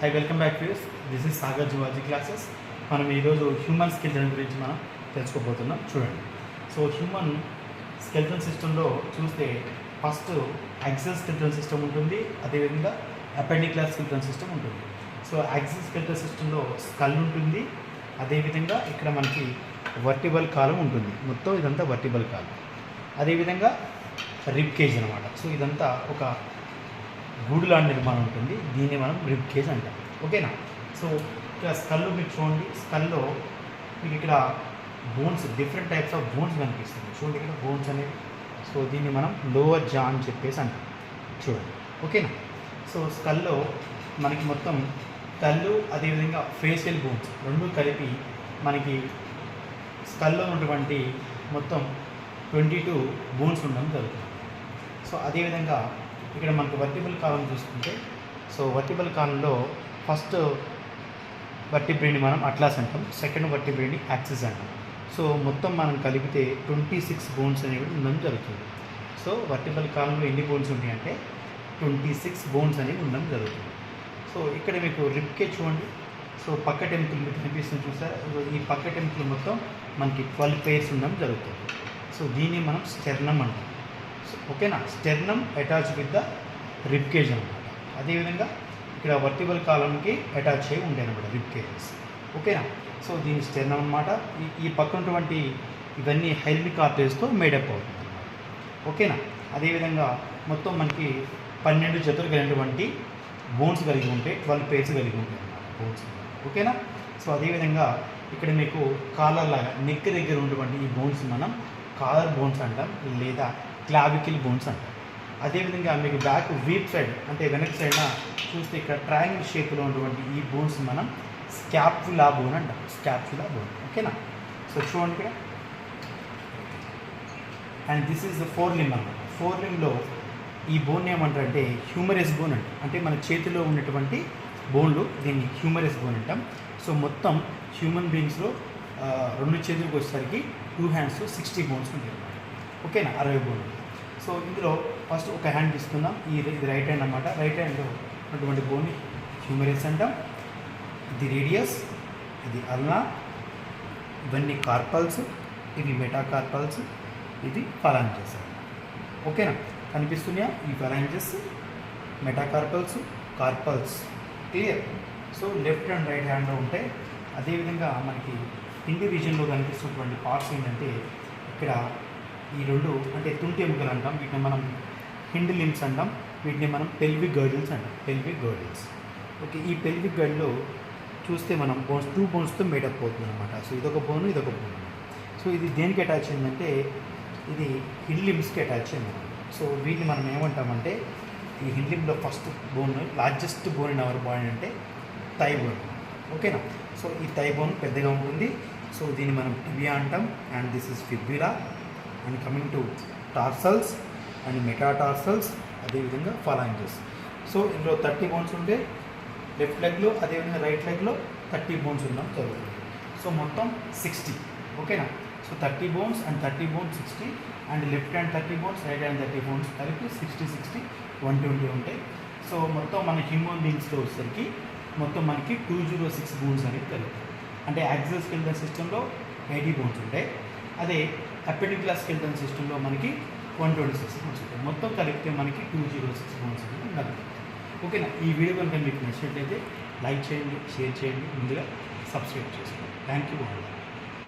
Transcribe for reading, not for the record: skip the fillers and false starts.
High welcome back to this is Sagar zoology classes. మనం ఈరోజు human skeleton గురించి మనం తెలుసుకోబోతున్నాం. చూడండి, సో హ్యూమన్ స్కెల్టన్ సిస్టంలో చూస్తే ఫస్ట్ యాక్సిల్ స్కెల్టన్ సిస్టమ్ ఉంటుంది, అదేవిధంగా అపెండిక్యులర్ స్కెల్టన్ సిస్టమ్ ఉంటుంది. సో యాక్సిల్ స్కెల్టన్ సిస్టంలో స్కల్ ఉంటుంది, అదేవిధంగా ఇక్కడ మనకి వర్టిబల్ కాలం ఉంటుంది. మొత్తం ఇదంతా వర్టిబల్ కాలం. అదేవిధంగా రిబ్ కేజ్ అనమాట. సో ఇదంతా ఒక గూడు లాంటి నిర్మాణం ఉంటుంది, దీన్ని మనం రిబ్ కేజ్ అంటాం. ఓకేనా? సో ఇక్కడ స్కల్లో మీరు చూడండి, స్కల్లో మీకు ఇక్కడ bones, different types of bones కనిపిస్తుంది. చూడండి ఇక్కడ బోన్స్ అనేవి. సో దీన్ని మనం లోవర్ జా అని చెప్పేసి అంటాం. చూడండి, ఓకేనా? సో స్కల్లో మనకి మొత్తం కళ్ళు, అదేవిధంగా ఫేషియల్ బోన్స్ రెండు కలిపి మనకి స్కల్లో ఉన్నటువంటి మొత్తం 22 బోన్స్ ఉండడం జరుగుతుంది. సో అదేవిధంగా ఇక్కడ మనకు వర్టిబుల్ కాలం చూసుకుంటే, సో వర్టిబుల్ కాలంలో ఫస్ట్ వర్టిబ్రేని మనం అట్లాస్ అంటాం, సెకండ్ వర్టిబ్రేని యాక్సిస్ అంటాం. సో మొత్తం మనం కలిపితే 26 బోన్స్ అనేవి ఉండడం జరుగుతుంది. సో వర్టిబుల్ కాలంలో ఎన్ని బోన్స్ ఉంటాయి అంటే 26 బోన్స్ అనేవి ఉండడం జరుగుతుంది. సో ఇక్కడ మీకు రిబ్ కేజ్ చూడండి. సో పక్క టెంపుల్ మీకు కనిపిస్తుంది, చూసారా? ఈ పక్క టెంపుల్ మొత్తం మనకి 12 పేర్స్ ఉండడం జరుగుతుంది. సో దీన్ని మనం స్టెర్నమ్ అంటాం. ఓకేనా? Sternum attach with the rib cage అనమాట. అదేవిధంగా ఇక్కడ వర్టిబల్ కాలంకి అటాచ్ అయ్యి ఉంటాయి అనమాట రిబ్ కేజెస్. ఓకేనా? సో దీని స్టెర్నమ్ అనమాట. ఈ పక్కనటువంటి ఇవన్నీ హైల్మిక్ ఆర్టరీస్తో మేడప్ అవుతుంది అనమాట. ఓకేనా? అదేవిధంగా మొత్తం మనకి 12 జతలు కలిగినటువంటి బోన్స్ కలిగి ఉంటాయి, 12 పేర్స్ కలిగి ఉంటాయి అన్నమాట బోన్స్. ఓకేనా? సో అదేవిధంగా ఇక్కడ మీకు కాలర్ లాగా నెక్ దగ్గర ఉన్నటువంటి ఈ బోన్స్ మనం కాలర్ బోన్స్ అంటాం, లేదా క్లావికిల్ బోన్స్ అంటాం. అదేవిధంగా మీకు బ్యాక్ వీప్ సైడ్ అంటే వెనక్ సైడ్న చూస్తే ఇక్కడ ట్రయాంగిల్ షేప్లో ఉన్నటువంటి ఈ బోన్స్ మనం స్కాపులా బోన్ అంటాం, స్కాపులా బోన్. ఓకేనా? సో చూడండి ఇక్కడ. And this is the four limb అన్నమాట. ఫోర్ లింబ్లో ఈ బోన్ ఏమంటారంటే హ్యూమరస్ బోన్ అంటాం. అంటే మన చేతిలో ఉన్నటువంటి బోన్లు దీన్ని హ్యూమరస్ బోన్ అంటాం. సో మొత్తం హ్యూమన్ బీయింగ్స్లో 2 చేతులకు వచ్చేసరికి 2 హ్యాండ్స్ 60 బోన్స్ ఉంటాయి అన్నమాట. ఓకేనా? 60 బోన్లు. సో ఇందులో ఫస్ట్ ఒక హ్యాండ్ తీసుకుందాం. ఇది రైట్ హ్యాండ్ అన్నమాట. రైట్ హ్యాండ్లో ఉన్నటువంటి బోన్ని హ్యూమరస్ అంటాం. ఇది రేడియస్, ఇది అల్నా, ఇవన్నీ కార్పల్స్, ఇవి మెటాకార్పల్స్, ఇది ఫలాంజెస్. ఓకేనా? కనిపిస్తున్నాయా? ఈ phalanges, metacarpals, carpals. Clear? So left and right హ్యాండ్లో ఉంటాయి. అదేవిధంగా మనకి హిందీ రీజన్లో కనిపిస్తున్నటువంటి పార్ట్స్ ఏంటంటే ఇక్కడ ఈ 2 అంటే తుంటి ఎముకలు అంటాం, వీటిని మనం హిండ్ లిమ్స్ అంటాం, వీటిని మనం పెల్విక్ గర్డిల్స్ అంటాం, పెల్విక్ గర్డిల్స్. ఓకే, ఈ పెల్విక్ గర్డిల్లో చూస్తే మనం బోన్స్ 2 బోన్స్తో మేడప్ అవుతుంది అనమాట. సో ఇదొక బోను, ఇదొక బోను. సో ఇది దేనికి అటాచ్ అయిందంటే ఇది హిండ్ లిమ్స్కి అటాచ్ అయింది. సో వీటిని మనం ఏమంటామంటే ఈ హిండ్ లిమ్లో first bone, largest bone in our body అంటే థై బోన్. ఓకేనా? సో ఈ థై బోన్ పెద్దగా ఉంటుంది. సో దీన్ని మనం టిబియా అంటాం. And this is fibula. And coming to tarsals and metatarsals, అదేవిధంగా ఫలాంజెస్. సో ఇందులో 30 బోన్స్ ఉంటే లెఫ్ట్ లెగ్లో, అదేవిధంగా రైట్ లెగ్లో 30 బోన్స్ ఉండడం జరుగుతుంది. సో మొత్తం 60. ఓకేనా? So 30 bones and 30 bones 60, and left hand 30 bones, right hand 30 bones కలిపి 60, 120 ఉంటాయి. సో మొత్తం మన హ్యూమన్ బీయింగ్స్లో వచ్చేసరికి మొత్తం మనకి 206 బోన్స్ అనేవి కలుగుతాయి. అంటే యాక్సిల్ స్కెల్టన్ సిస్టంలో 80 బోన్స్ ఉంటాయి, అదే అపెండిక్యులర్ స్కెల్టన్ సిస్టంలో మనకి 126 బోన్స్ ఉంటాయి. మొత్తం కలిపితే మనకి 206 బోన్స్ అనేది కలుగుతాయి. ఓకేనా? ఈ వీడియో కనుక మీకు నచ్చినట్లయితే లైక్ చేయండి, షేర్ చేయండి, ముందుగా సబ్స్క్రైబ్ చేసుకోండి. Thank you.